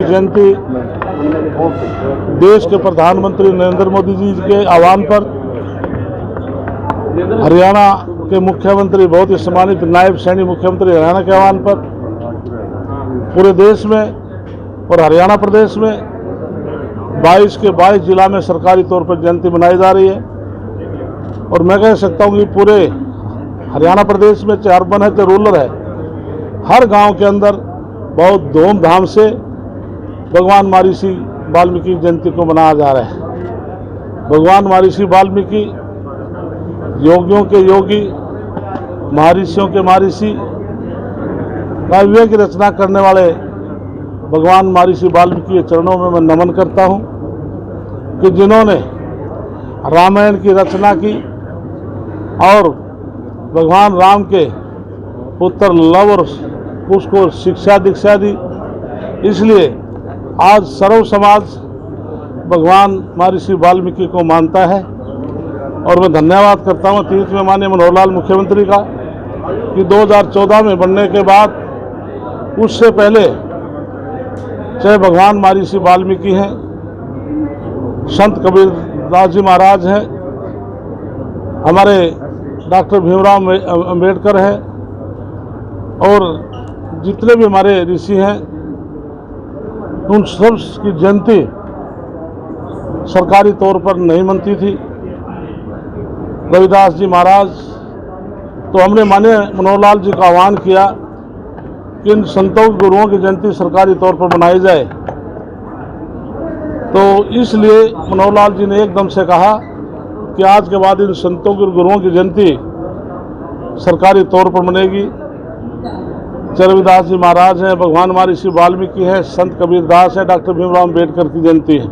जयंती देश के प्रधानमंत्री नरेंद्र मोदी जी के आह्वान पर हरियाणा के मुख्यमंत्री, बहुत ही सम्मानित नायब सैनी मुख्यमंत्री हरियाणा के आह्वान पर पूरे देश में और हरियाणा प्रदेश में 22 के 22 जिला में सरकारी तौर पर जयंती मनाई जा रही है। और मैं कह सकता हूँ कि पूरे हरियाणा प्रदेश में, चाहे अर्बन है चाहे रूरल है, हर गांव के अंदर बहुत धूमधाम से भगवान महर्षि वाल्मीकि जयंती को मनाया जा रहा है। भगवान महर्षि वाल्मीकि योगियों के योगी, महर्षियों के महर्षि, काव्य की रचना करने वाले भगवान महर्षि वाल्मीकि के चरणों में मैं नमन करता हूं कि जिन्होंने रामायण की रचना की और भगवान राम के पुत्र लव और उसको शिक्षा दीक्षा दी। इसलिए आज सर्व समाज भगवान महर्षि वाल्मीकि को मानता है। और मैं धन्यवाद करता हूँ तीर्थ में माननीय मनोहर लाल मुख्यमंत्री का कि 2014 में बनने के बाद, उससे पहले चाहे भगवान महर्षि वाल्मीकि हैं, संत कबीरदास जी महाराज हैं, हमारे डॉक्टर भीमराव अंबेडकर हैं और जितने भी हमारे ऋषि हैं, उन सब की जयंती सरकारी तौर पर नहीं मनती थी। रविदास जी महाराज, तो हमने माननीय मनोहर लाल जी का आह्वान किया कि इन संतों गुरुओं की जयंती सरकारी तौर पर मनाई जाए। तो इसलिए मनोहर लाल जी ने एकदम से कहा कि आज के बाद इन संतों के गुरुओं की जयंती सरकारी तौर पर मनेगी। रविदास जी महाराज हैं, भगवान महर्षि वाल्मीकि हैं, संत कबीरदास हैं, डॉक्टर भीमराव अंबेडकर की जयंती है।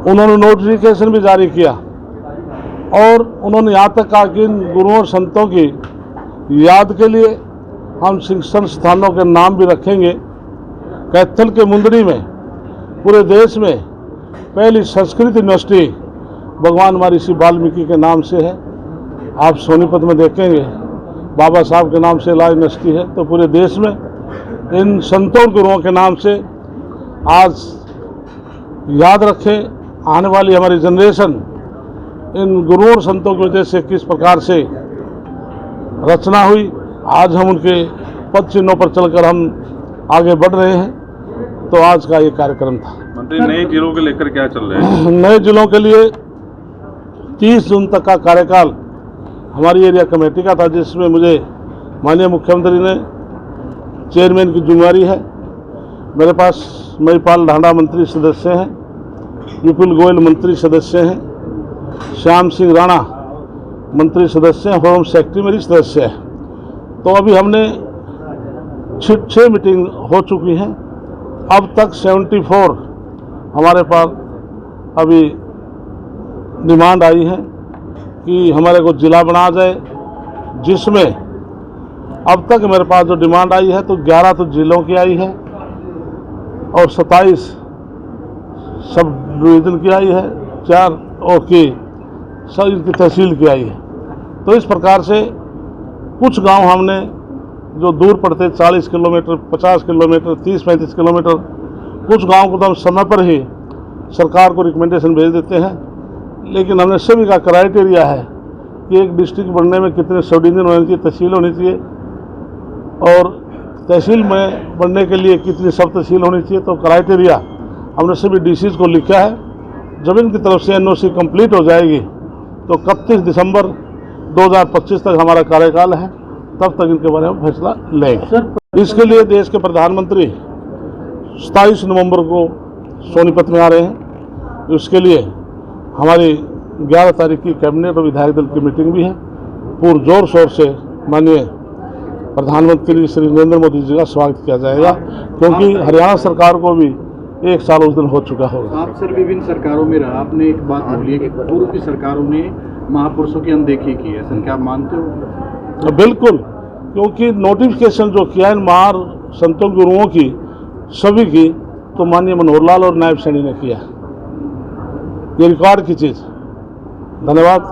उन्होंने नोटिफिकेशन भी जारी किया और उन्होंने यहाँ तक कहा कि इन गुरुओं और संतों की याद के लिए हम शिक्षण स्थानों के नाम भी रखेंगे। कैथल के मुंदरी में पूरे देश में पहली संस्कृत यूनिवर्सिटी भगवान महर्षि वाल्मीकि के नाम से है। आप सोनीपत में देखेंगे बाबा साहब के नाम से लॉ यूनिवर्सिटी है। तो पूरे देश में इन संतों गुरुओं के नाम से आज याद रखें, आने वाली हमारी जनरेशन इन गुरुओं और संतों की वजह से किस प्रकार से रचना हुई। आज हम उनके पद चिन्हों पर चलकर हम आगे बढ़ रहे हैं। तो आज का ये कार्यक्रम था। मंत्री, नए जिलों के लेकर क्या चल रहे हैं? नए जिलों के लिए 30 जून तक का कार्यकाल हमारी एरिया कमेटी का था, जिसमें मुझे माननीय मुख्यमंत्री ने चेयरमैन की जिम्मेदारी है। मेरे पास महिपाल ढांडा मंत्री सदस्य हैं, विपुल गोयल मंत्री सदस्य हैं, श्याम सिंह राणा मंत्री सदस्य हैं, होम सेक्रेटरी मेरी सदस्य है। तो अभी हमने 6 मीटिंग हो चुकी हैं। अब तक 74 हमारे पास अभी डिमांड आई है कि हमारे को जिला बना जाए, जिसमें अब तक मेरे पास जो डिमांड आई है तो 11 तो जिलों की आई है और 27 सब डिवीजन की आई है, 4 और की सब इनकी तहसील की आई है। तो इस प्रकार से कुछ गांव हमने जो दूर पड़ते 40 किलोमीटर, 50 किलोमीटर, 30-35 किलोमीटर, कुछ गांव को तो हम समय पर ही सरकार को रिकमेंडेशन भेज देते हैं। लेकिन हमने सभी का क्राइटेरिया है कि एक डिस्ट्रिक्ट बनने में कितने सब डिवीजन होनी चाहिए, तहसील होनी चाहिए, और तहसील में बनने के लिए कितनी सब तहसील होनी चाहिए। तो क्राइटेरिया हमने सभी डीसीज को लिखा है। जब इनकी तरफ से एनओसी कंप्लीट हो जाएगी तो 31 दिसंबर 2025 तक हमारा कार्यकाल है, तब तक इनके बारे में फैसला लेंगे। इसके लिए देश के प्रधानमंत्री 27 नवंबर को सोनीपत में आ रहे हैं। उसके लिए हमारी 11 तारीख की कैबिनेट और विधायक दल की मीटिंग भी है। पूर्ण जोर शोर से माननीय प्रधानमंत्री श्री नरेंद्र मोदी जी का स्वागत किया जाएगा, क्योंकि हरियाणा सरकार को भी 1 साल उस दिन हो चुका होगा। आप सर विभिन्न सरकारों में रहा, आपने एक बात बोली है कि पूर्व की सरकारों ने महापुरुषों की अनदेखी की है, सर क्या आप मानते हो? बिल्कुल, क्योंकि नोटिफिकेशन जो किया है महार संतों गुरुओं की सभी की, तो माननीय मनोहर लाल और नायब सैनी ने किया। ये रिकॉर्ड की चीज। धन्यवाद।